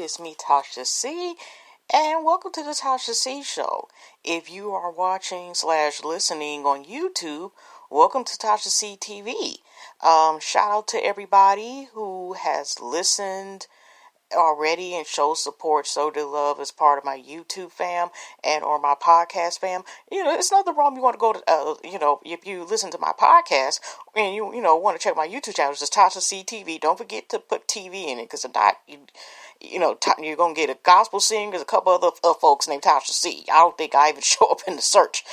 It's me, Tasha C, and welcome to the Tasha C Show. If you are watching / listening on YouTube, welcome to Tasha C TV. Shout out to everybody who has listened already and show support, show their love as part of my YouTube fam and or my podcast fam. It's nothing wrong. You want to go to, if you listen to my podcast and you want to check my YouTube channel, it's just Tasha C TV. Don't forget to put TV in it, because if not, you're going to get a gospel singer. There's a couple other folks named Tasha C. I don't think I even show up in the search.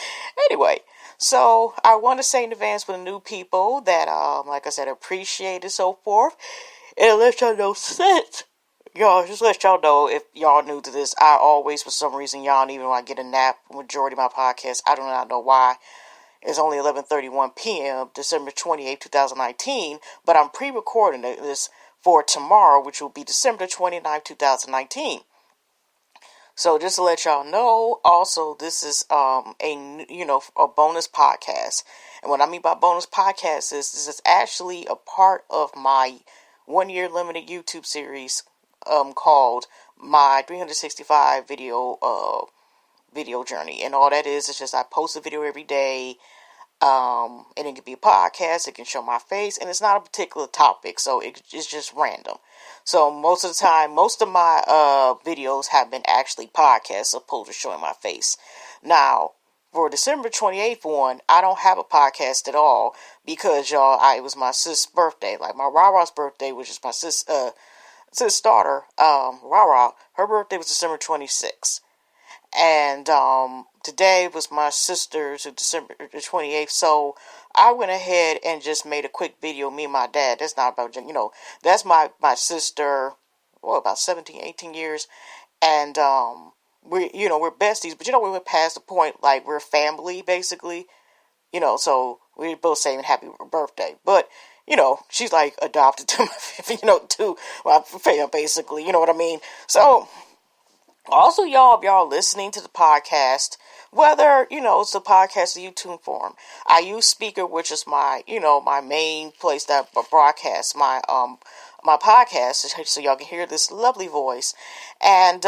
Anyway, so I want to say in advance for the new people that, like I said, appreciate it, so forth. And let y'all know since, just let y'all know, if y'all new to this, I always, for some reason, y'all, even when I get a nap, majority of my podcasts, I do not know why. It's only 11:31 p.m., December 28th, 2019, but I'm pre-recording this for tomorrow, which will be December 29th, 2019. So just to let y'all know, also, this is a bonus podcast. And what I mean by bonus podcast is this is actually a part of my 1-year limited YouTube series called my 365 video journey. And all that is just I post a video every day. And it can be a podcast, it can show my face, and it's not a particular topic, so it's just random. So most of the time, most of my videos have been actually podcasts opposed to showing my face. Now, for December 28th one, I don't have a podcast at all, because it was my sis' birthday, like my Rara's birthday, which is my sis daughter, Rara. Her birthday was December 26th. And today was my sister's, December 28th. So I went ahead and just made a quick video, me and my dad. That's not about, that's my sister, about 17, 18 years. And we're besties. But, we went past the point, like, we're family, basically. So we both saying happy birthday. But, she's like adopted to my fam, basically. You know what I mean? So also, y'all, if y'all listening to the podcast, whether, it's the podcast or YouTube form, I use Speaker, which is my, my main place that broadcasts my podcast, so y'all can hear this lovely voice. And,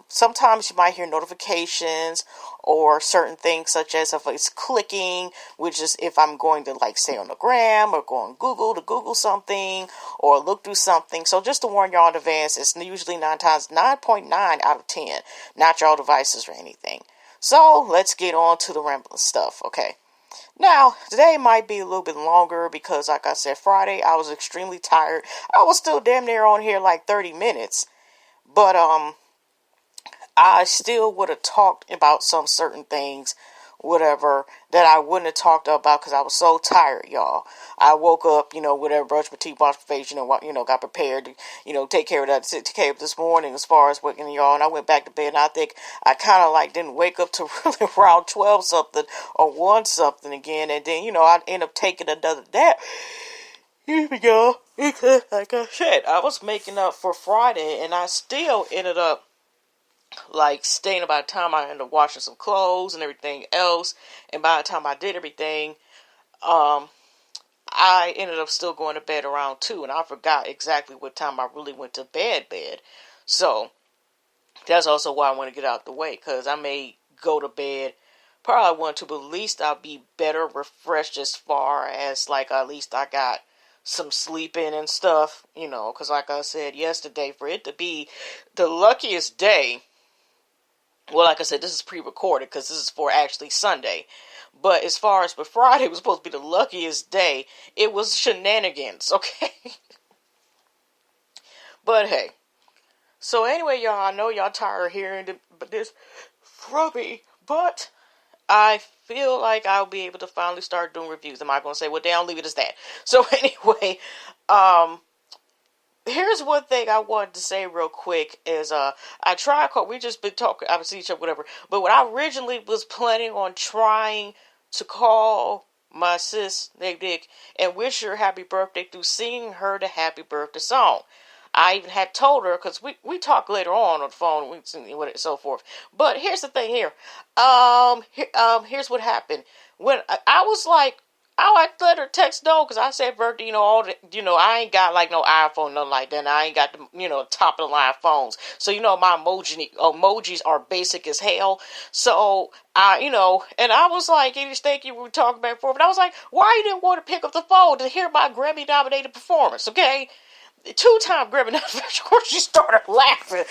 sometimes you might hear notifications or certain things, such as if it's clicking, which is if I'm going to, like, say on the gram or go on Google to Google something or look through something. So just to warn y'all in advance, it's usually 9.9 out of 10, not y'all devices or anything. So let's get on to the rambling stuff, okay? Now, today might be a little bit longer because, like I said, Friday, I was extremely tired. I was still damn near on here like 30 minutes. But, I still would have talked about some certain things, whatever, that I wouldn't have talked about because I was so tired, y'all. I woke up, whatever, brushed my teeth, washed my face, got prepared to, take care of this morning as far as working, y'all. And I went back to bed, and I think I kind of didn't wake up to really around 12 something or 1 something again. And then, I ended up taking another nap. Here we go. Because, like I said, I was making up for Friday, and I still ended up staying. By the time I ended up washing some clothes and everything else, and by the time I did everything, I ended up still going to bed around 2, and I forgot exactly what time I really went to bed. So, that's also why I want to get out the way, because I may go to bed, probably want to, but at least I'll be better refreshed as far as, at least I got some sleep in and stuff, because like I said yesterday, for it to be the luckiest day. Well, like I said, this is pre-recorded because this is for actually Sunday. But as far as for Friday was supposed to be the luckiest day, it was shenanigans, okay? But hey. So anyway, y'all, I know y'all tired of hearing this from me, but I feel like I'll be able to finally start doing reviews. Am I going to say, well, damn, leave it as that. So anyway, here's one thing I wanted to say real quick is, we just been talking, I see each other, whatever, but what I originally was planning on trying to call my sis, Nick, and wish her happy birthday through singing her the happy birthday song. I even had told her, because we talk later on the phone, and so forth. But here's the thing here. Here's what happened. When I was I let her text no, because I said birthday, all the, I ain't got like no iPhone, nothing like that. And I ain't got the, top of the line phones. So, my emojis are basic as hell. So, and I was like, you think you were talking back and forth, but I was like, why you didn't want to pick up the phone to hear my Grammy nominated performance, okay? 2-time Grammy nominated. Of course, she started laughing.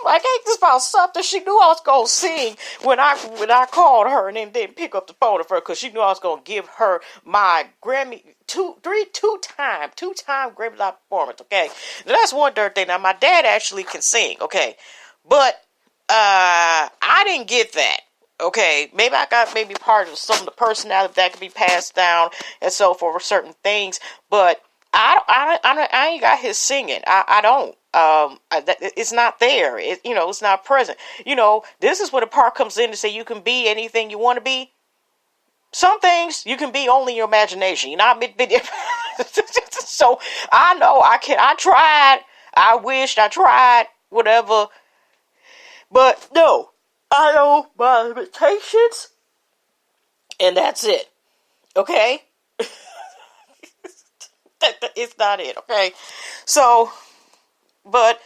Like, ain't this about something? She knew I was gonna sing when I called her and then didn't pick up the phone for her, because she knew I was gonna give her my Grammy two-time Grammy performance. Okay, now that's one dirt thing. Now my dad actually can sing. Okay, but I didn't get that. Okay, maybe I got part of some of the personality that could be passed down and so forth for certain things, but I ain't got his singing. I don't. It's not there. It's not present. This is where the part comes in to say you can be anything you want to be. Some things you can be only in your imagination. So I know I can. I tried. I wished I tried. Whatever. But no, I know my limitations, and that's it. Okay. It's not it. Okay. So. But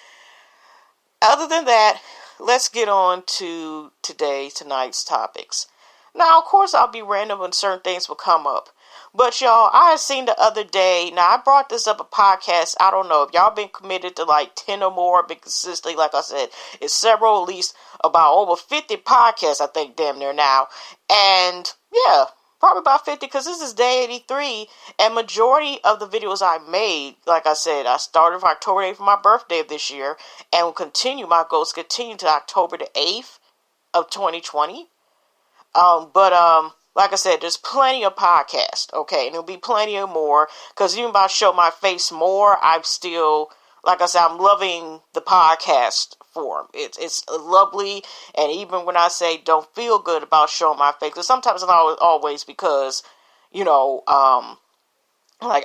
other than that, let's get on to tonight's topics. Now, of course, I'll be random when certain things will come up. But y'all, I had seen the other day, now I brought this up a podcast, I don't know, if y'all been committed to like 10 or more, been consistently, like I said, it's several, at least about over 50 podcasts, I think, damn near now. And yeah, probably about 50, because this is day 83, and majority of the videos I made, like I said, I started for October 8th for my birthday of this year, and will continue, my goals continue to October the 8th of 2020. Like I said, there's plenty of podcasts, okay, and there'll be plenty of more, because even if I show my face more, I'm still, like I said, I'm loving the podcast form. It's lovely, and even when I say don't feel good about showing my face, because sometimes it's not always because, like,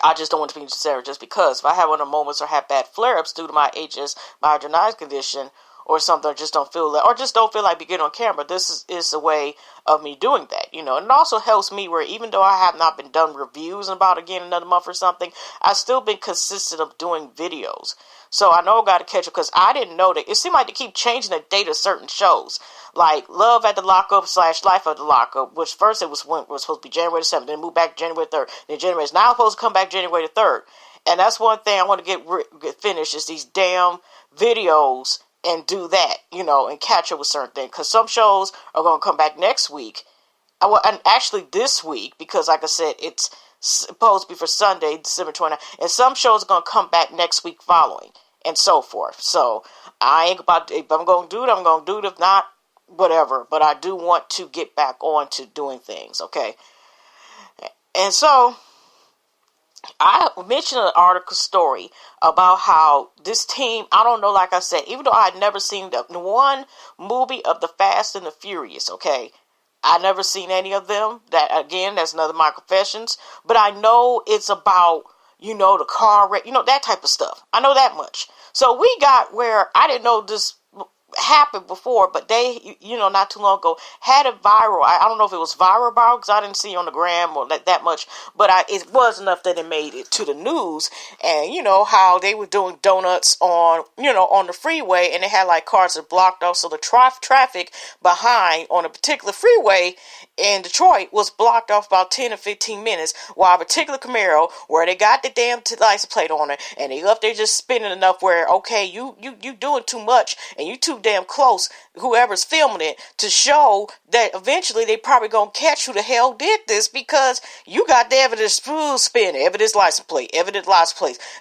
I just don't want to be sincere just because. If I have one of the moments or have bad flare-ups due to my my hydronitis condition, or something, or just don't feel like being on camera, this is a way of me doing that, and it also helps me where even though I have not been done reviews in about, again, another month or something, I've still been consistent of doing videos. So I know I got to catch up, because I didn't know that it seemed like they keep changing the date of certain shows, like Love at the Lockup / Life at the Lockup, which first it was supposed to be January the 7th, then moved back January 3rd, then January is now supposed to come back January the 3rd, and that's one thing I want to get finished is these damn videos, and do that, and catch up with certain things. Because some shows are going to come back next week. And actually this week, because like I said, it's supposed to be for Sunday, December 29th. And some shows are going to come back next week following, and so forth. So, I ain't about, if I'm going to do it, I'm going to do it. If not, whatever. But I do want to get back on to doing things, okay? And so, I mentioned an article story about how this team, I don't know, like I said, even though I had never seen the one movie of the Fast and the Furious, okay, I never seen any of them. That, again, that's another of my confessions, but I know it's about, the car wreck, that type of stuff. I know that much. So we got where I didn't know this happened before, but they, not too long ago, had a viral. I don't know if it was viral, because I didn't see on the gram or that much, but it was enough that it made it to the news. And how they were doing donuts on the freeway, and they had like cars that blocked off, so the traffic behind on a particular freeway in Detroit was blocked off about 10 or 15 minutes, while a particular Camaro, where they got the damn license plate on it, and they left there just spinning enough where, okay, you doing too much, and you too damn close, whoever's filming it, to show that eventually they probably gonna catch who the hell did this, because you got the evidence, spin, evidence license plate,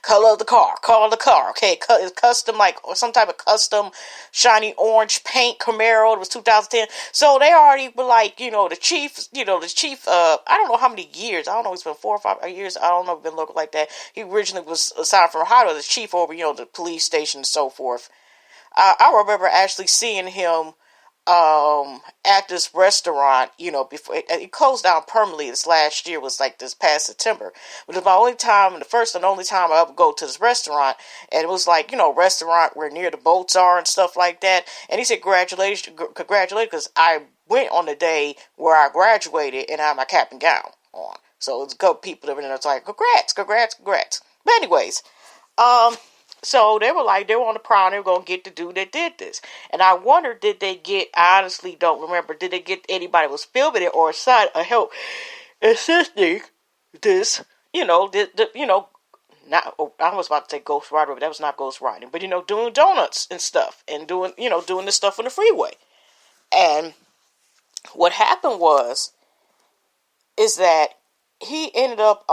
color of the car, okay, it's custom, like, or some type of custom shiny orange paint Camaro. It was 2010, so they already were like, the chief, I don't know how many years, I don't know, it's been 4 or 5 years, I don't know, been looking like that. He originally was assigned from Ohio, the chief over, the police station and so forth. I remember actually seeing him at this restaurant, before it closed down permanently. This last year was like this past September. But it was my only time, the first and only time I ever go to this restaurant. And it was like, restaurant where near the boats are and stuff like that. And he said, congratulations, because I went on the day where I graduated and I had my cap and gown on. So it's a couple people that were in there like, congrats. But anyways, um, so they were like, they were on the prowl, they were going to get the dude that did this. And I wonder, I honestly don't remember, did they get anybody who was filming it or aside a help assisting this, not, I was about to say ghost writing, but that was not ghost writing, but, doing donuts and stuff and doing this stuff on the freeway. And what happened is that he ended up,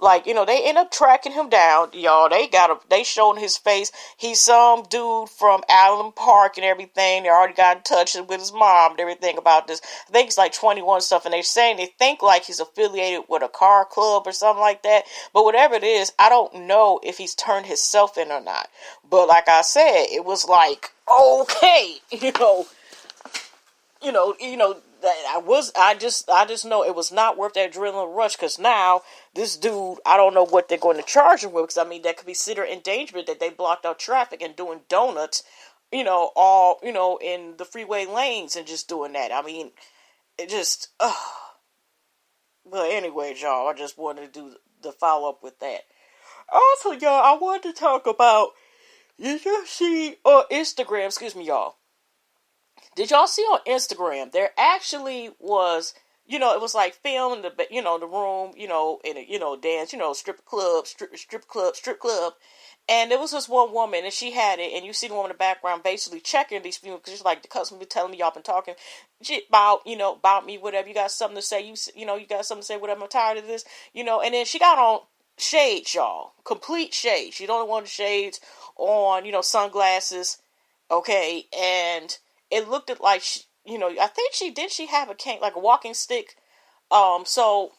they end up tracking him down, y'all. They showing his face. He's some dude from Allen Park and everything. They already got in touch with his mom and everything about this. I think he's like 21 stuff, and they're saying they think like he's affiliated with a car club or something like that. But whatever it is, I don't know if he's turned himself in or not. But like I said, it was like, okay, I just know it was not worth that adrenaline rush, because now this dude, I don't know what they're going to charge him with, because I mean that could be considered endangerment, that they blocked out traffic and doing donuts, all in the freeway lanes and just doing that. I mean, it just, but anyway, y'all, I just wanted to do the follow up with that. Also, y'all, I wanted to talk about, did you see on Instagram? Excuse me, y'all. Did y'all see on Instagram, there actually was, it was like filmed in the room, in a, dance, strip club. And there was this one woman, and she had it, and you see the woman in the background basically checking these people, because she's like, the customer be telling me y'all been talking shit about me, whatever. You got something to say, you got something to say, whatever. I'm tired of this, and then she got on shades, y'all. Complete shades. She don't want the shades on, sunglasses, okay, and it looked at like, I think she have a cane, like a walking stick. So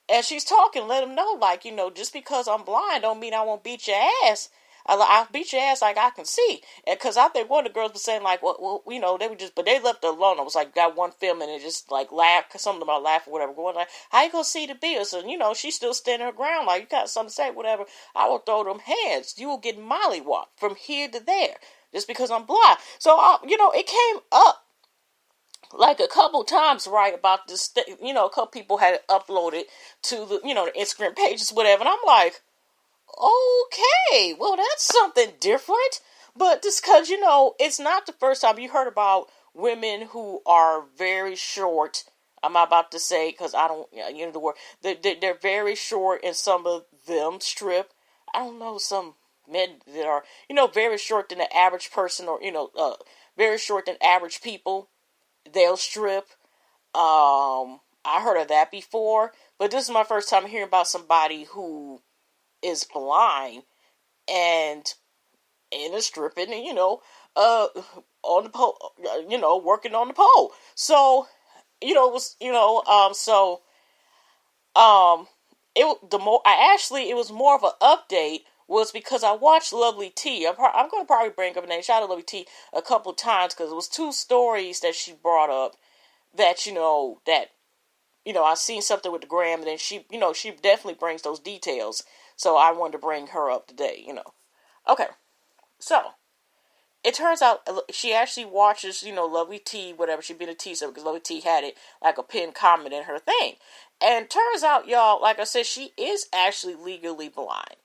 as she's talking, let them know, like, just because I'm blind don't mean I won't beat your ass. I'll beat your ass like I can see. And because I think one of the girls was saying, like, well, they were just, but they left her alone. I was like, got one film and it just, like, laughed, because something about laugh or whatever, going like, how you gonna see the bill? So, she's still standing her ground, like, you got something to say, whatever. I will throw them hands. You will get mollywopped from here to there, just because I'm blind. So, it came up like a couple times, right, about this, a couple people had it uploaded to the, the Instagram pages, whatever, and I'm like, okay, well, that's something different. But just because, it's not the first time you heard about women who are very short. I'm not about to say, because I don't, the word, they're very short, and some of them strip. I don't know, some men that are, very short than the average person, or, very short than average people, they'll strip. I heard of that before, but this is my first time hearing about somebody who is blind and is stripping, and on the pole, working on the pole. So, it was, it was more of an update, was because I watched Lovely T. I'm going to probably bring up a name. Shout out to Lovely T a couple of times, because it was two stories that she brought up that, I seen something with the gram, and then she definitely brings those details. So I wanted to bring her up today, Okay, so it turns out she actually watches, Lovely T, whatever, she been a T, so because Lovely T had it like a pinned comment in her thing. And turns out, y'all, like I said, she is actually legally blind.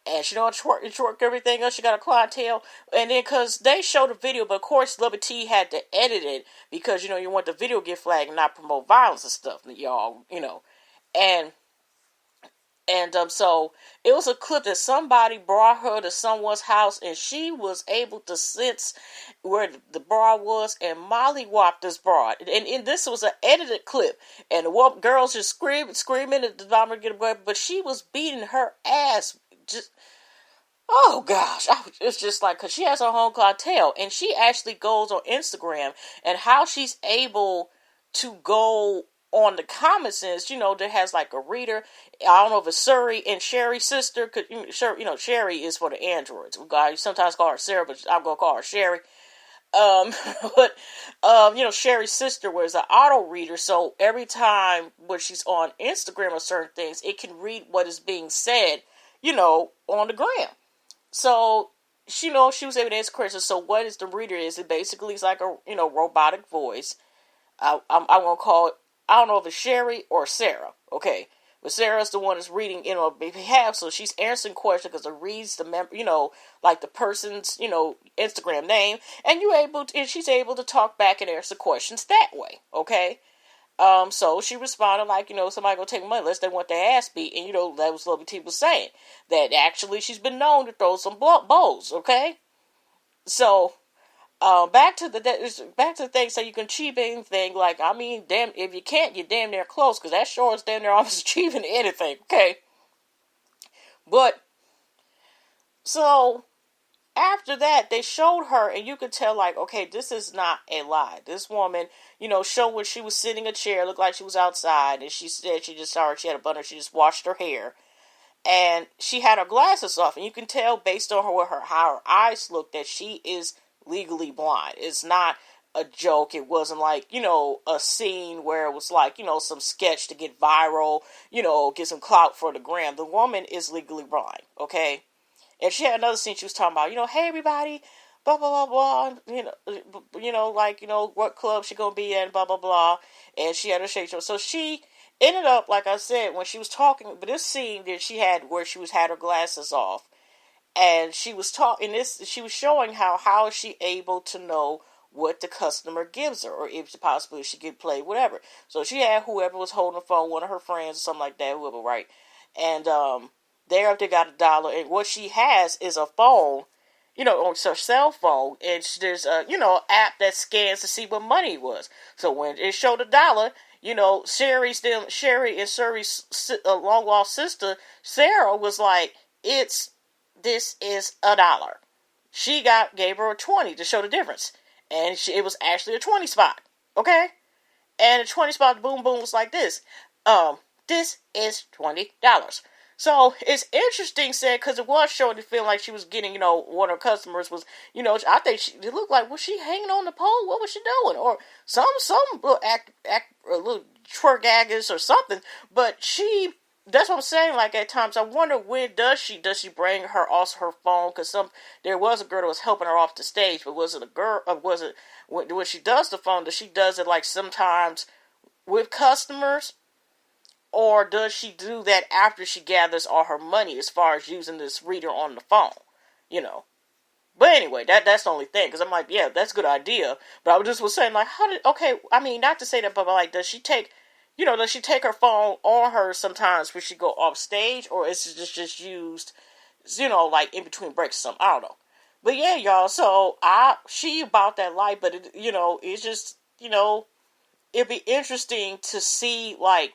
And she don't twerk everything else. She got a clientele. And then, because they showed the video, but of course, Lovely T had to edit it, because, you want the video to get flagged and not promote violence and stuff, y'all, And so it was a clip that somebody brought her to someone's house, and she was able to sense where the bra was and mollywop this bra. And this was an edited clip, and the girls just screaming at the vomit get away, but she was beating her ass. Just, oh gosh, it's just like, because she has her own clientele, and she actually goes on Instagram, and how she's able to go on the comments is, there has like a reader. I don't know if it's Suri and Sherry's sister. Sherry is for the androids. I sometimes call her Sarah, but I'm gonna call her Sherry. But Sherry's sister was an auto reader, so every time when she's on Instagram or certain things, it can read what is being said, on the gram. So she was able to answer questions. So what is the reader? Is it basically, it's like a robotic voice. I'm gonna call it I don't know if it's Sherry or Sarah. Okay. But Sarah's the one that's reading, on behalf, so she's answering questions because it reads like the person's, Instagram name, and and she's able to talk back and answer questions that way, okay? So she responded like, somebody gonna take money unless they want their ass beat, and that was what T was saying, that actually she's been known to throw some bows, okay? So, back to the thing, so you can achieve anything. Like, I mean, damn, if you can't, you're damn near close, because that sure is damn near almost achieving anything, okay? But, so, after that, they showed her, and you could tell, like, okay, this is not a lie. This woman, showed when she was sitting in a chair, looked like she was outside, and she said she just saw her, she had a bun, she just washed her hair, and she had her glasses off, and you can tell based on how her eyes looked that she is legally blind. It's not a joke. It wasn't like, a scene where it was like, some sketch to get viral, get some clout for the gram. The woman is legally blind, okay? And she had another scene she was talking about, hey everybody, blah blah blah blah, what club she gonna be in, blah blah blah, and she had a shake show. So she ended up, like I said, when she was talking, but this scene that she had where she had her glasses off, and she was talking this, she was showing how is she able to know what the customer gives her, or if possibly she could play whatever. So she had whoever was holding the phone, one of her friends or something like that, whoever, right? And they got $1, and what she has is a phone, on her cell phone, and there's a app that scans to see what money was. So when it showed $1, Sherry and Sherry's long lost sister Sarah was like, this is $1. She gave her a 20 to show the difference, and it was actually a 20 spot, okay? And the 20 spot boom boom was like this. This is $20. So it's interesting, said, because it was showing the feeling like she was getting, one of her customers was, I think it looked like, was she hanging on the pole? What was she doing? Or some little a little twerk aggies or something. But that's what I'm saying. Like, at times, I wonder when does she bring her phone? Because there was a girl that was helping her off the stage, but was it a girl? Or was it when she does the phone? Does she does it like sometimes with customers? Or does she do that after she gathers all her money as far as using this reader on the phone? But anyway, that's the only thing. Because I'm like, yeah, that's a good idea. But I just was saying, like, I mean, not to say that, but like, does she take her phone on her sometimes when she go off stage? Or is it just used, like in between breaks or something? I don't know. But yeah, y'all, so she about that life, but it's just, it'd be interesting to see, like,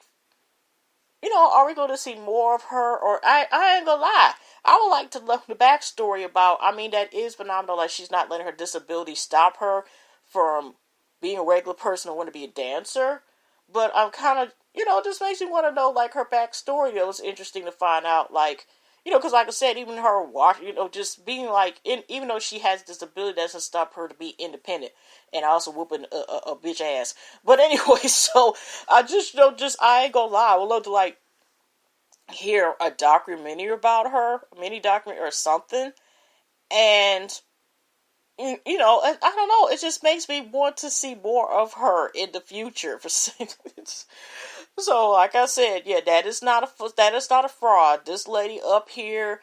are we going to see more of her? Or I ain't gonna lie, I would like to learn the backstory about, I mean, that is phenomenal. Like, she's not letting her disability stop her from being a regular person and want to be a dancer. But I'm kind of, just makes me want to know, like, her backstory. It was interesting to find out, like, because like I said, even her just being like, even though she has disability, that doesn't stop her to be independent and also whooping a bitch ass. But anyway, so I just, I ain't gonna lie, I would love to, like, hear a documentary about her, a mini documentary or something. And, I don't know, it just makes me want to see more of her in the future. So, like I said, yeah, that is not a fraud. This lady up here,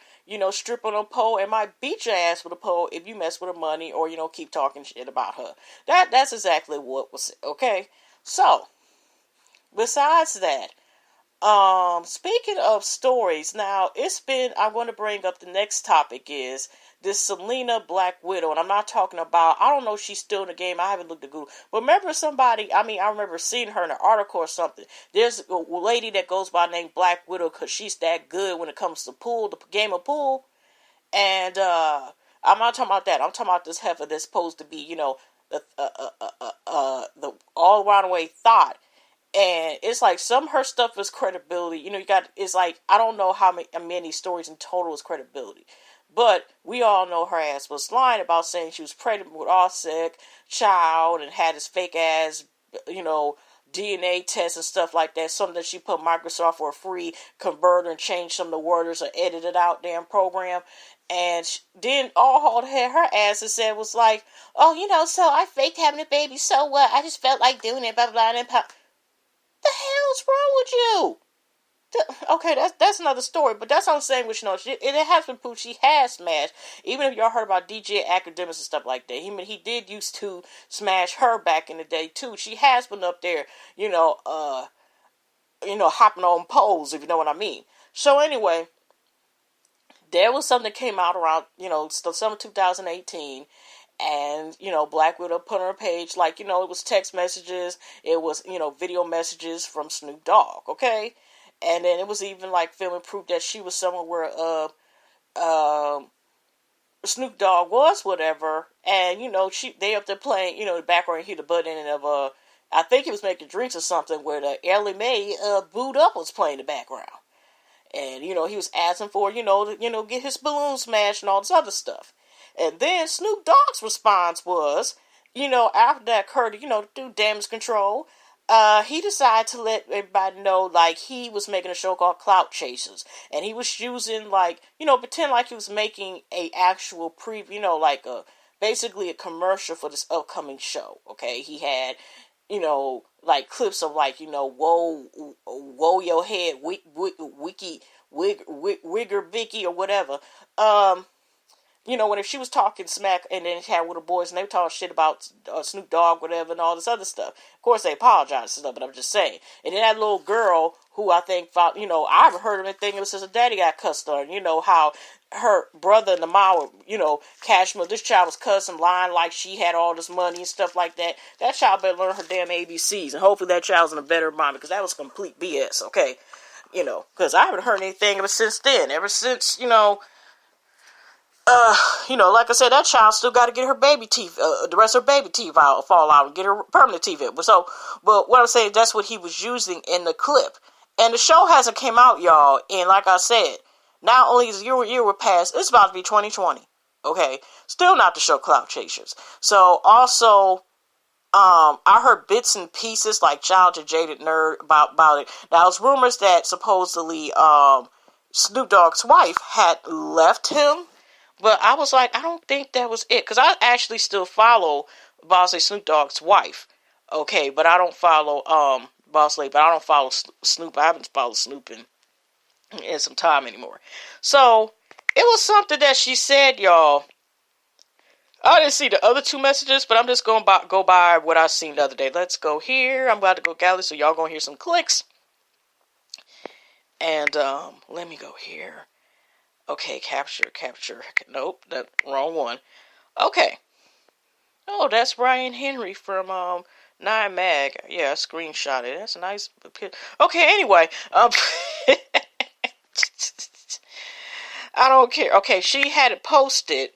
stripping a pole, and might beat your ass with a pole if you mess with her money or, keep talking shit about her. That's exactly what was said, okay? So, besides that, speaking of stories, now I want to bring up the next topic is this Selena Black Widow, and I'm not talking about, I don't know if she's still in the game, I haven't looked at Google, but remember I remember seeing her in an article or something. There's a lady that goes by the name Black Widow because she's that good when it comes to pool, the game of pool, and, I'm not talking about that, I'm talking about this heifer that's supposed to be, the all around way thought. And it's like some of her stuff is credibility. It's like, I don't know how many stories in total is credibility. But we all know her ass was lying about saying she was pregnant with Offset child and had this fake ass, DNA test and stuff like that. Something that she put Microsoft for a free converter and changed some of the words or edited out damn program. And then all her ass and said was like, oh, so I faked having a baby. So what? I just felt like doing it. Blah, blah, blah. What's wrong with you? Okay, that's another story, but that's what I'm saying. Which, it has been proved she has smashed. Even if y'all heard about DJ Academics and stuff like that, he did used to smash her back in the day too. She has been up there, hopping on poles, if you know what I mean. So anyway, there was something that came out around, the summer 2018. And, Black Widow put on her page, like, it was text messages, it was, video messages from Snoop Dogg, okay? And then it was even, like, filming proof that she was somewhere where, Snoop Dogg was, whatever, and, they up there playing, the background, you hear the butt end of, I think he was making drinks or something, where the Ellie Mae, Booed Up was playing in the background. And, he was asking for, to, get his balloon smashed and all this other stuff. And then Snoop Dogg's response was, after that occurred, to do damage control, he decided to let everybody know, like, he was making a show called Clout Chasers. And he was using, like, pretend like he was making a actual basically a commercial for this upcoming show, okay? He had, like, clips of, like, whoa your head, wigger Vicky, or whatever. When if she was talking smack, and then had with the boys, and they were talking shit about Snoop Dogg, whatever, and all this other stuff. Of course, they apologized and stuff, but I'm just saying. And then that little girl, who I think found, I haven't heard of anything ever since her daddy got cussed on. How her brother and the mom were, Cashmere, this child was cussing, lying like she had all this money and stuff like that. That child better learn her damn ABCs, and hopefully that child's in a better mind, because that was complete BS, okay? Because I haven't heard anything ever since then. Ever since, like I said, that child still got to get her baby teeth, the rest of her baby teeth fall out and get her permanent teeth in. But what I'm saying, that's what he was using in the clip. And the show hasn't came out, y'all. And like I said, not only is year passed, it's about to be 2020. Okay, still not the show Clout Chasers. So also, I heard bits and pieces, like Child to Jaded Nerd, about it. Now, it's rumors that supposedly Snoop Dogg's wife had left him. But I was like, I don't think that was it. Because I actually still follow Boss Lady Snoop Dogg's wife. Okay, but I don't follow Boss Lady. But I don't follow Snoop. I haven't followed Snoop in some time anymore. So, it was something that she said, y'all. I didn't see the other two messages, but I'm just going to go by what I seen the other day. Let's go here. I'm about to go gallery, so y'all going to hear some clicks. And let me go here. Okay, capture. Nope, that wrong one. Okay. Oh, that's Brian Henry from 9 Mag. Yeah, I screenshot it. That's a nice picture. Okay, anyway. I don't care. Okay, she had it posted.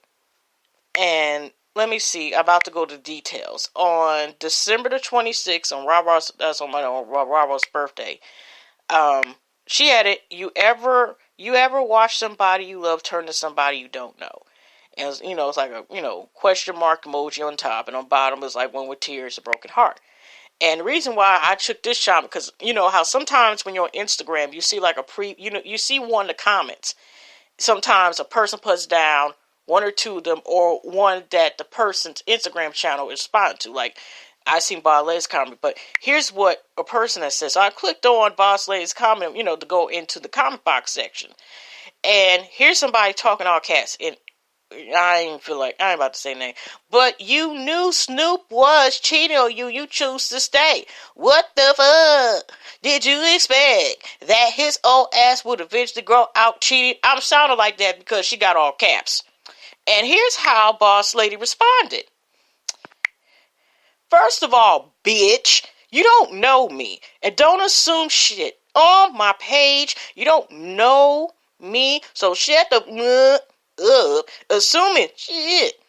And let me see. I'm about to go to details. On December the 26th, on that's on Rob birthday. She had it. You ever watch somebody you love turn to somebody you don't know? And it's like a question mark emoji on top, and on bottom is like one with tears, a broken heart. And the reason why I took this shot, because how sometimes when you're on Instagram, you see like you see one of the comments. Sometimes a person puts down one or two of them, or one that the person's Instagram channel is responding to. Like, I seen Boss Lady's comment, but here's what a person that says. So I clicked on Boss Lady's comment, to go into the comment box section. And here's somebody talking all cats. And I ain't about to say name. But you knew Snoop was cheating on you. You choose to stay. What the fuck did you expect? That his old ass would eventually grow out cheating? I'm sounding like that because she got all caps. And here's how Boss Lady responded. First of all, bitch, you don't know me. And don't assume shit on my page. You don't know me. So shut the up. Assuming shit.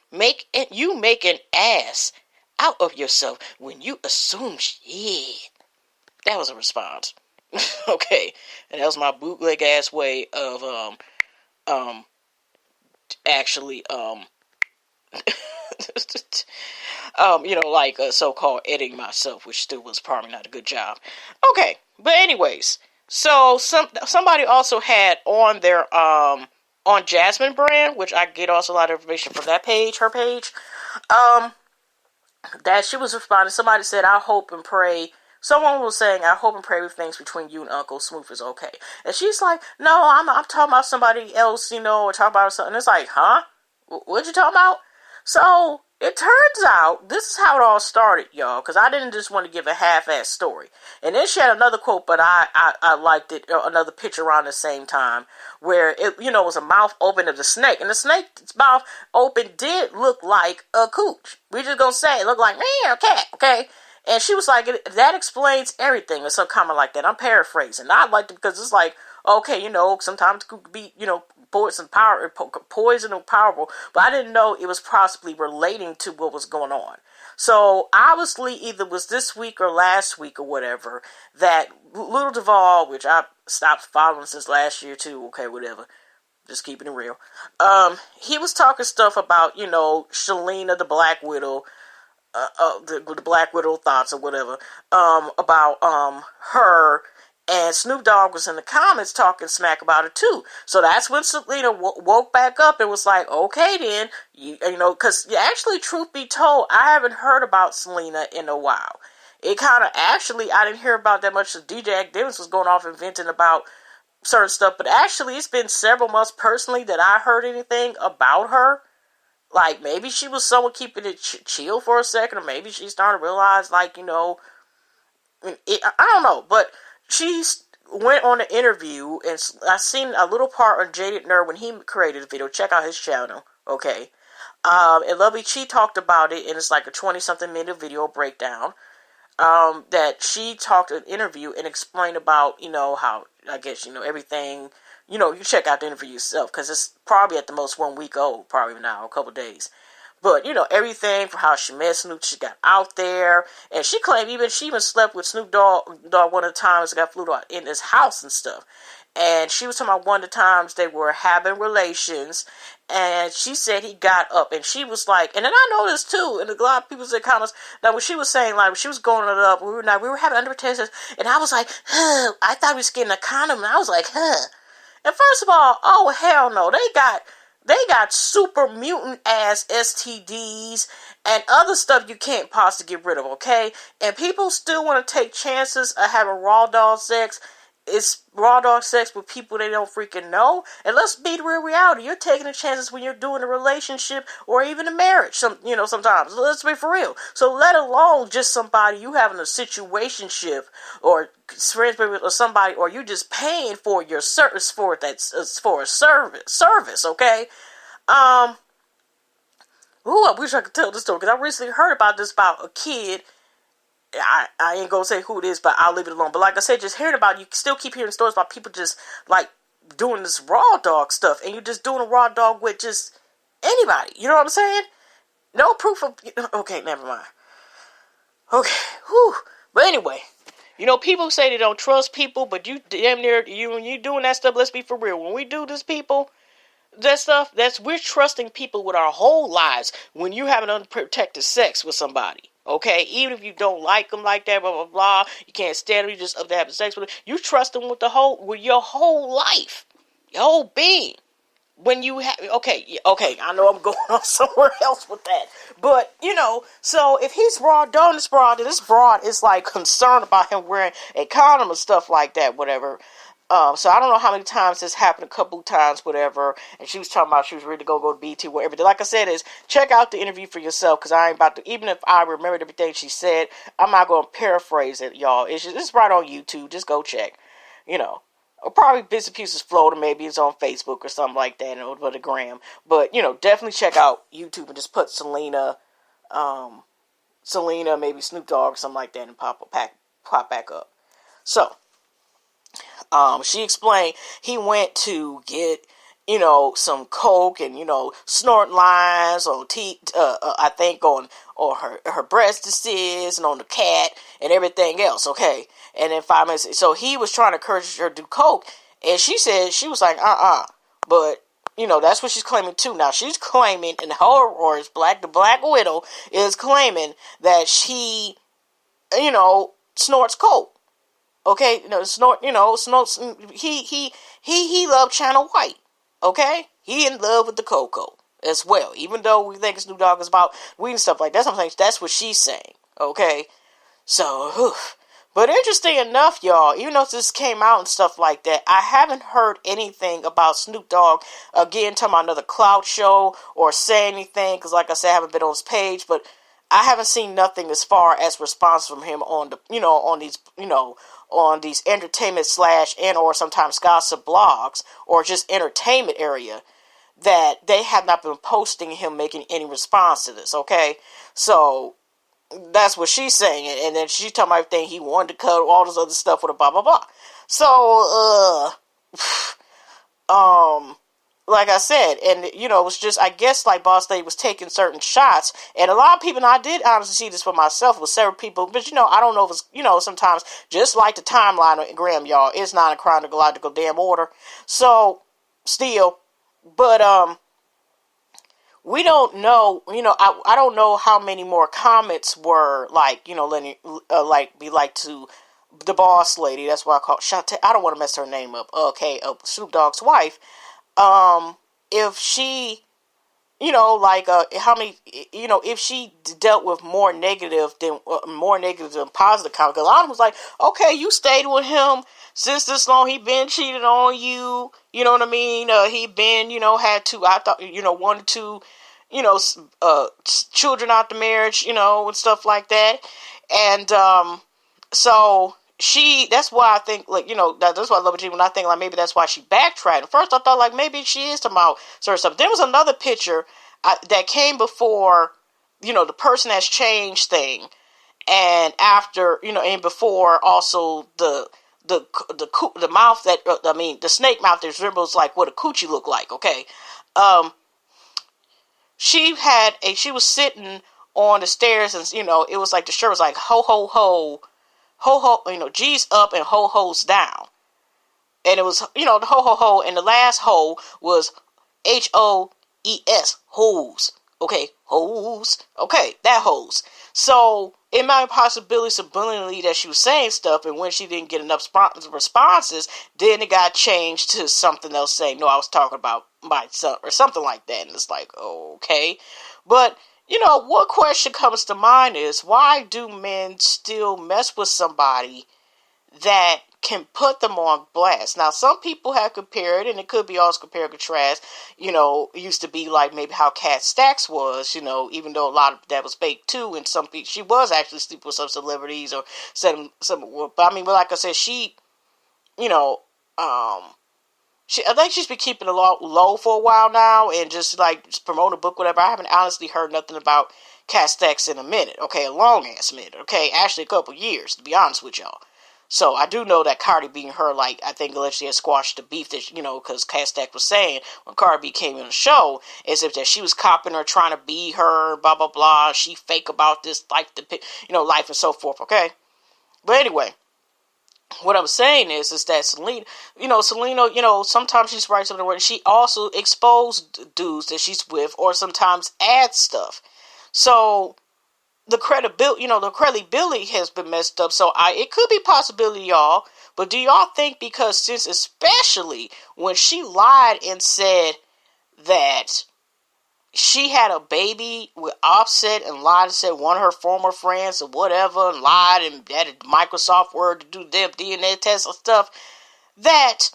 You make an ass out of yourself when you assume shit. That was a response. Okay. And that was my bootleg ass way of actually so-called editing myself, which still was probably not a good job. Okay, but anyways, so somebody also had on their on Jasmine brand, which I get also a lot of information from that page, her page, that she was responding. Somebody said, I hope and pray someone was saying, I hope and pray with things between you and Uncle Smooth is okay. And she's like, no, I'm talking about somebody else, or talking about something. It's like, huh? What you talking about? So it turns out this is how it all started, y'all, because I didn't just want to give a half-ass story. And then she had another quote, but I liked it, another picture around the same time, where it, was a mouth open of the snake, and the snake's mouth open did look like a cooch. We just gonna say it looked like a cat, okay? And she was like, that explains everything, or some comment like that. I'm paraphrasing. I liked it because it's like, okay, sometimes it could be, poison and powerful, but I didn't know it was possibly relating to what was going on. So obviously, either was this week or last week or whatever, that Little Duval, which I stopped following since last year too. Okay, whatever. Just keeping it real. He was talking stuff about, Shalina, the Black Widow, the Black Widow thoughts or whatever, about her. And Snoop Dogg was in the comments talking smack about it too. So that's when Selena woke back up and was like, okay then, because actually, truth be told, I haven't heard about Selena in a while. It kind of, actually, I didn't hear about that much. DJ Activist was going off and venting about certain stuff, but actually it's been several months personally that I heard anything about her. Like, maybe she was someone keeping it chill for a second, or maybe she's starting to realize, like, I don't know, but she went on an interview, and I seen a little part on Jaded Nerd when he created the video. Check out his channel, okay? And Lovey Chi talked about it, and it's like a 20-something minute video breakdown. That she talked in an interview and explained about, how, I guess, everything, you check out the interview yourself, because it's probably at the most 1 week old, probably now, a couple days. But, everything from how she met Snoop, she got out there, and she claimed she even slept with Snoop Dogg one of the times, got flew out in his house and stuff. And she was talking about one of the times they were having relations, and she said he got up, and she was like, and then I noticed too, and a lot of people said comments, that when she was saying, like, when she was going it up, we were having undertakers, and I was like, I thought we was getting a condom, and I was like, And first of all, oh hell no, they got super mutant ass STDs and other stuff you can't possibly get rid of, okay? And people still want to take chances of having raw dog sex. It's raw dog sex with people they don't freaking know. And let's be the real reality. You're taking the chances when you're doing a relationship or even a marriage. Sometimes. Let's be for real. So let alone just somebody you having a situationship or friends with or somebody, or you just paying for your service for it. That's for a service. Okay. I wish I could tell this story because I recently heard about this about a kid. I ain't gonna say who it is, but I'll leave it alone. But like I said, just hearing about it, you still keep hearing stories about people just like doing this raw dog stuff, and you're just doing a raw dog with just anybody. You know what I'm saying? No proof of. Okay, never mind. Okay, whew. But anyway, people say they don't trust people, but you damn near when you doing that stuff. Let's be for real. When we do this, people. That stuff, we're trusting people with our whole lives when you have an unprotected sex with somebody, okay? Even if you don't like them like that, blah, blah, blah, you can't stand them, you just up to having sex with them, you trust them with your whole life, your whole being. When you have, okay, I know I'm going on somewhere else with that, but, so if he's broad, this broad is like concerned about him wearing a condom and stuff like that, whatever. So I don't know how many times this happened, a couple times, whatever, and she was talking about she was ready to go to BT, whatever. Like I said, check out the interview for yourself, because I ain't about to, even if I remembered everything she said, I'm not going to paraphrase it, y'all. It's right on YouTube, just go check, or probably bits and pieces floating, maybe it's on Facebook or something like that, or the gram, but, definitely check out YouTube and just put Selena, maybe Snoop Dogg, something like that, and pop back up. So, she explained he went to get, some coke and, snort lines on I think on her breast disease and on the cat and everything else. Okay. And then 5 minutes. So he was trying to encourage her to do coke. And she said, she was like, but that's what she's claiming too. Now she's claiming, and her words, the Black Widow is claiming that she, snorts coke. Okay, snorts. He loved China White. Okay, he in love with the cocoa as well. Even though we think Snoop Dogg is about weed and stuff like that, that's what she's saying. Okay, so But interesting enough, y'all, even though this came out and stuff like that, I haven't heard anything about Snoop Dogg again talking about another clout show or say anything, because like I said, I haven't been on his page, but I haven't seen nothing as far as response from him on the, on these entertainment slash and or sometimes gossip blogs or just entertainment area, that they have not been posting him making any response to this, okay? So that's what she's saying, and then she's talking about everything he wanted to cut, all this other stuff with a blah blah blah. So, like I said, and it was just, I guess, like Boss Lady was taking certain shots, and a lot of people, and I did honestly see this for myself with several people, but I don't know if it's, sometimes just like the timeline on Graham, y'all, it's not in chronological damn order. So, still, but we don't know, I don't know how many more comments were like, letting, be like to the Boss Lady. That's why I call Shantae. I don't want to mess her name up. Okay, Snoop Dogg's wife. If she, how many, if she dealt with more negative than positive comments. Because a lot of them was like, okay, you stayed with him since this long. He been cheated on you. You know what I mean? He been, had two, I thought, 1 or 2, children out the marriage, and stuff like that. And, so that's why I think, like, that's why I love it when I think, like, maybe that's why she backtracked. At first I thought, like, maybe she is talking about certain stuff. There was another picture that came before, the person has changed thing. And after, and before also the mouth that, the snake mouth that resembles like what a coochie looked like, okay? She was sitting on the stairs, and it was like the shirt was like ho ho ho ho ho, G's up and ho ho's down, and it was the ho ho ho, and the last ho was HOES, hose, okay, hose, okay, that hose. So it might be possibility subliminally that she was saying stuff, and when she didn't get enough responses, then it got changed to something else saying, no, I was talking about my son, or something like that. And it's like, okay. But, what question comes to mind is, why do men still mess with somebody that can put them on blast? Now, some people have compared, and it could be also compare and contrast, it used to be like maybe how Kat Stacks was, even though a lot of that was fake too, and some people, she was actually sleeping with some celebrities or some, but like I said, she, I think she's been keeping it low for a while now, and just like just promote a book, whatever. I haven't honestly heard nothing about Kat Stacks in a minute, okay, a long ass minute, okay, actually a couple years, to be honest with y'all. So I do know that Cardi B and her, like, I think allegedly had squashed the beef that, because Kat Stacks was saying when Cardi B came on the show, as if that she was copying her, trying to be her, blah, blah, blah, she fake about this, like, life and so forth, okay? But anyway, what I'm saying is that Selena, sometimes she's right something where she also exposed dudes that she's with, or sometimes adds stuff. So the credibility has been messed up. So it could be a possibility, y'all. But do y'all think, because since especially when she lied and said that she had a baby with Offset, and lied and said one of her former friends or whatever, and lied and had a Microsoft Word to do their DNA tests and stuff, that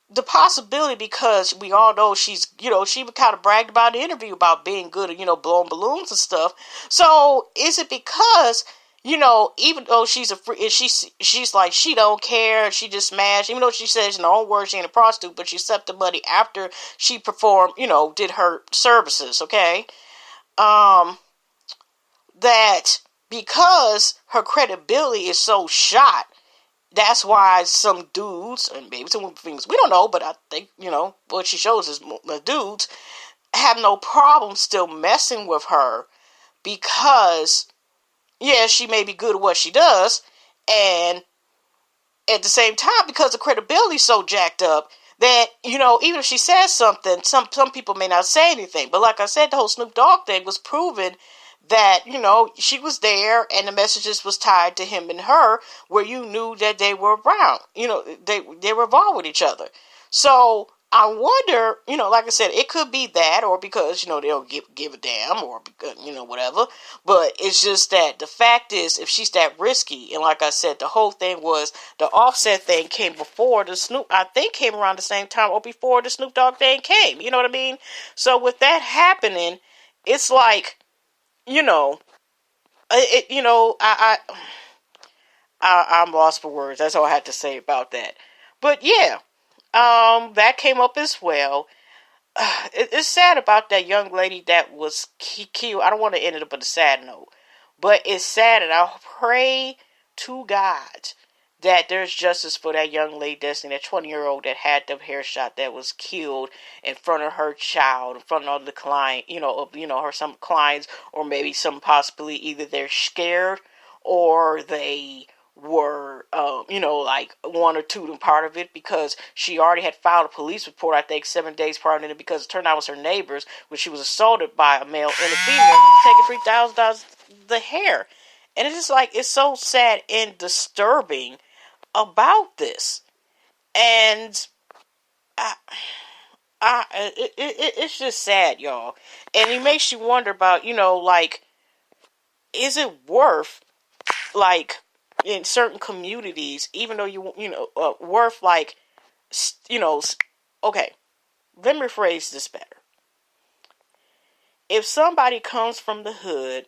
the possibility, because we all know she's, she kind of bragged about the interview about being good at, blowing balloons and stuff. So is it because, even though she's she's like, she don't care, she just smashed, even though she says in her own words she ain't a prostitute, but she accepted money after she performed, did her services, okay? That because her credibility is so shot, that's why some dudes, and maybe some things we don't know, but I think, what she shows is the dudes have no problem still messing with her, because yeah, she may be good at what she does, and at the same time, because the credibility is so jacked up, that, even if she says something, some people may not say anything. But like I said, the whole Snoop Dogg thing was proven that, she was there, and the messages was tied to him and her, where you knew that they were around. They were involved with each other. So I wonder, like I said, it could be that, or because, they don't give a damn, or because, whatever. But It's just that the fact is, if she's that risky, and like I said, the whole thing was the Offset thing came before the Snoop. I think came around the same time or before the Snoop Dogg thing came. You know what I mean? So with that happening, it's like, you know, I'm lost for words. That's all I had to say about that. But yeah, that came up as well. It's sad about that young lady that was killed. I don't want to end it up on a sad note, but it's sad, and I pray to God that there's justice for that young lady, Destiny, that 20-year-old that had the hair shot, that was killed in front of her child, in front of the client, her some clients, or maybe some possibly either they're scared or they were, like one or two part of it, because she already had filed a police report, I think, 7 days prior to it, because it turned out it was her neighbors, when she was assaulted by a male and a female, taking $3,000 the hair. And it's just like, it's so sad and disturbing about this. And it's just sad, y'all. And it makes you wonder about, like, is it worth, like, in certain communities, even though worth, like, okay, let me rephrase this better. If somebody comes from the hood,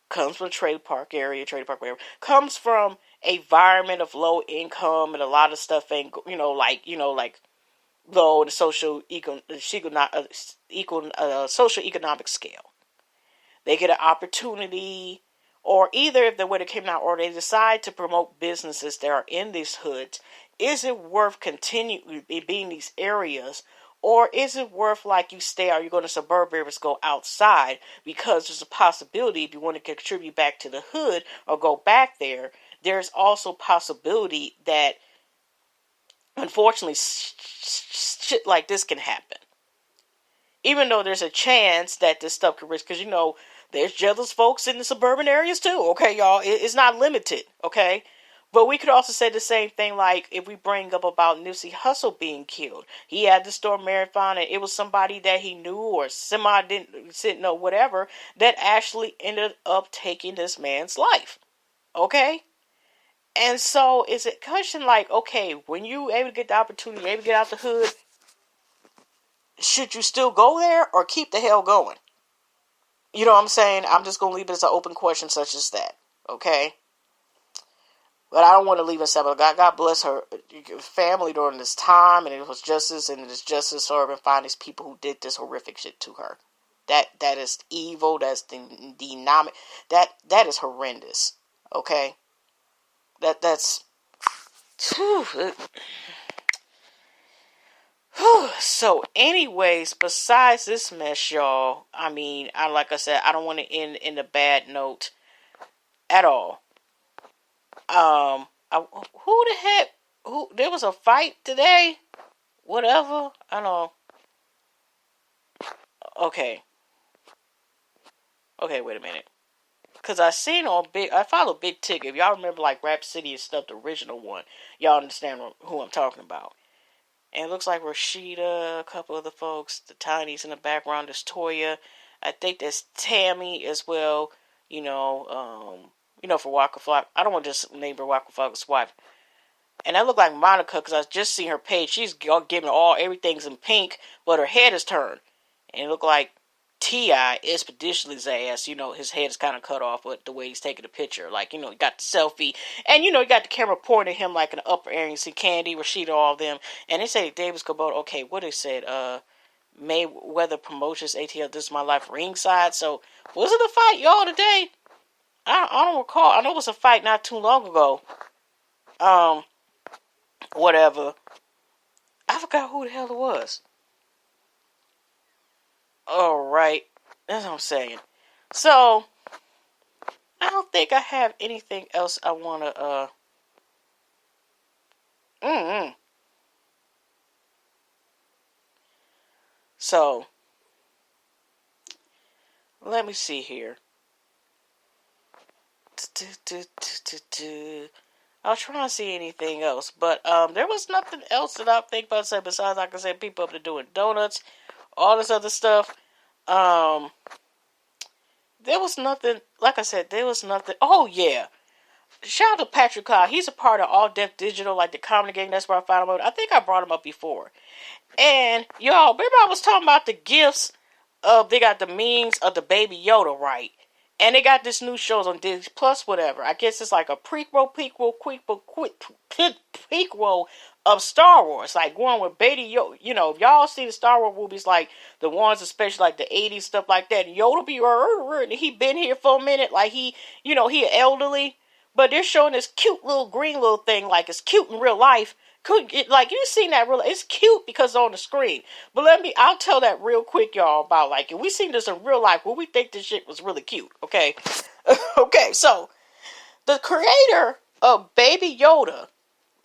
comes from a trade park area, whatever, comes from a environment of low income and a lot of stuff ain't, like low in the social social economic scale, they get an opportunity, or either if the way it came out, or they decide to promote businesses that are in these hoods, is it worth continuing being these areas? Or is it worth, like, you stay, are you going to suburb areas, go outside? Because there's a possibility, if you want to contribute back to the hood or go back there, there's also possibility that, unfortunately, shit like this can happen. Even though there's a chance that this stuff could risk, because, there's jealous folks in the suburban areas too, okay, y'all? It's not limited, okay? But we could also say the same thing, like, if we bring up about Nipsey Hussle being killed. He had the store marathon, and it was somebody that he knew or didn't know, whatever, that actually ended up taking this man's life, okay? And so it's a question like, okay, when you able to get the opportunity, able to get out the hood, should you still go there or keep the hell going? You know what I'm saying? I'm just going to leave it as an open question such as that, okay? But I don't want to leave it simple. God bless her family during this time, and it was justice, and it is justice for her, and find these people who did this horrific shit to her. That is evil. That's that is horrendous. Okay, that's. Whew. So, anyways, besides this mess, y'all, I mean, like I said, I don't want to end in a bad note at all. Who the heck? There was a fight today? Whatever. I don't know. Okay, wait a minute. Because I follow Big Tick. If y'all remember, like, Rap City and stuff, the original one, y'all understand who I'm talking about. And it looks like Rashida, a couple of the folks, the Tinies in the background, there's Toya. I think there's Tammy as well, for Waka Flock. I don't want to just name her Waka Flock's wife. And that looked like Monica, because I just seen her page. She's giving everything's in pink, but her head is turned. And it looked like T.I. Expeditiously's ass, his head is kind of cut off with the way he's taking the picture. Like, he got the selfie. And, he got the camera pointing at him like in the upper area. You see Candy, Rashida, all of them. And they say Davis Kubota, okay, what they said, Mayweather Promotions, ATL, This Is My Life, ringside. So, was it a fight, y'all, today? I don't recall. I know it was a fight not too long ago. Whatever. I forgot who the hell it was. Alright. That's what I'm saying. So, I don't think I have anything else I want to, So, let me see here. I was trying to see anything else, but there was nothing else that I think about to say besides, like I said, people up there doing donuts, all this other stuff. there was nothing, like I said, there was nothing. Oh, yeah. Shout out to Patrick Cloud. He's a part of All Deaf Digital, like the comedy gang. That's where I found him. I think I brought him up before. And, y'all, remember I was talking about the gifts of, they got the memes of the Baby Yoda, right? And they got this new shows on Disney Plus, whatever. I guess it's like a prequel of Star Wars. Like one with Baby Yoda. You know, if y'all see the Star Wars movies, like the ones especially like the 80s, stuff like that, Yoda be, and he been here for a minute. Like he elderly. But they're showing this cute little green little thing, like it's cute in real life. Like you seen that real? It's cute because it's on the screen. But I'll tell that real quick, y'all, about like if we seen this in real life, would we think this shit was really cute? Okay, okay. So the creator of Baby Yoda,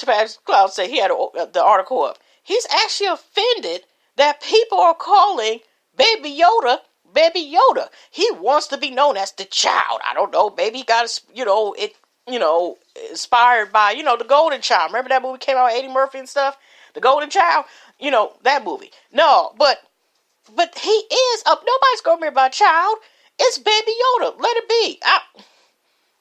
as Cloud said, he had the article up. He's actually offended that people are calling Baby Yoda Baby Yoda. He wants to be known as the child. I don't know. Maybe he got inspired by, the Golden Child. Remember that movie came out with Eddie Murphy and stuff? The Golden Child? That movie. No, but he is up. Nobody's going to be about child. It's Baby Yoda. Let it be. I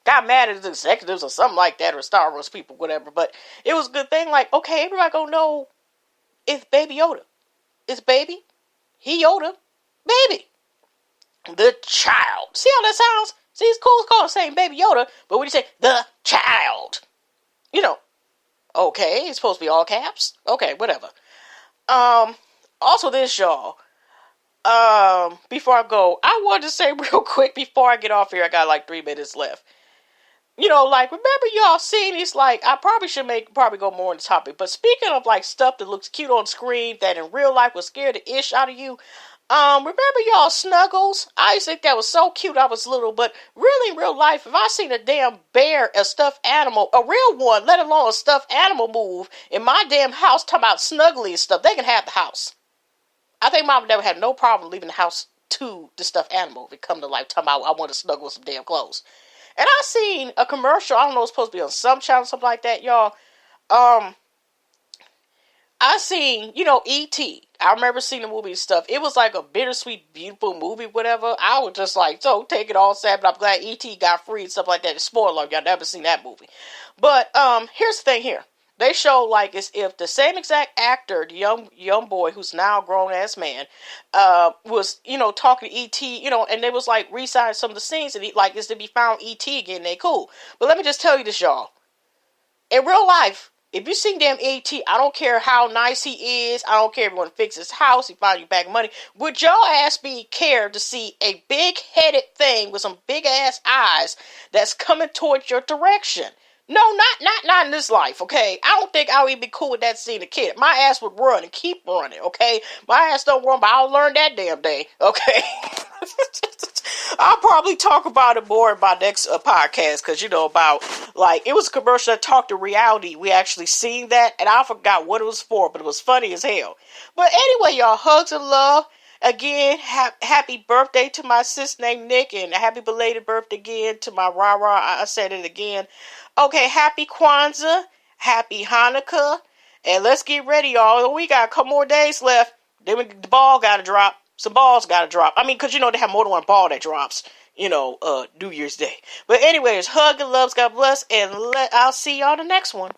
got mad at the executives or something like that, or Star Wars people, whatever. But it was a good thing. Like, okay, everybody going to know it's Baby Yoda. It's baby. He Yoda. Baby. The child. See how that sounds? See, it's cool. It's called saying Baby Yoda, but when you say the child, okay, it's supposed to be all caps. Okay, whatever. Also this, y'all. Before I go, I wanted to say real quick before I get off here. I got like 3 minutes left. Remember y'all seeing these, I probably should go more on the topic, but speaking of, stuff that looks cute on screen that in real life will scare the ish out of you, remember y'all Snuggles? I used to think that was so cute I was little, but really in real life, if I seen a damn bear, a stuffed animal, a real one, let alone a stuffed animal move in my damn house, talking about snuggly and stuff, they can have the house. I think Mom never had no problem leaving the house to the stuffed animal if it come to talking about I want to snuggle with some damn clothes. And I seen a commercial, I don't know, it's supposed to be on some channel, something like that, y'all. I seen, E.T. I remember seeing the movie and stuff. It was like a bittersweet, beautiful movie, whatever. I was just so take it all sad, but I'm glad E.T. got free and stuff like that. Spoiler, y'all never seen that movie. But, here's the thing here. They show as if the same exact actor, the young boy who's now a grown-ass man, was, talking to E.T., and they was re-signing some of the scenes, and is to be found E.T. again, they cool. But let me just tell you this, y'all. In real life, if you seen damn E.T., I don't care how nice he is, I don't care if you want to fix his house, he find you back money, would your ass be care to see a big-headed thing with some big-ass eyes that's coming towards your direction? No, not in this life, okay? I don't think I would even be cool with that seeing a kid. My ass would run and keep running, okay? My ass don't run, but I'll learn that damn day, okay? I'll probably talk about it more in my next podcast, because, about, it was a commercial that talked to reality. We actually seen that, and I forgot what it was for, but it was funny as hell. But anyway, y'all, hugs and love. Again, happy birthday to my sis named Nick, and a happy belated birthday again to my Rara. I said it again. Okay, happy Kwanzaa, happy Hanukkah, and let's get ready, y'all. We got a couple more days left. Then the ball got to drop. Some balls got to drop. I mean, because, they have more than one ball that drops, New Year's Day. But anyways, hug and loves, God bless, and I'll see y'all the next one.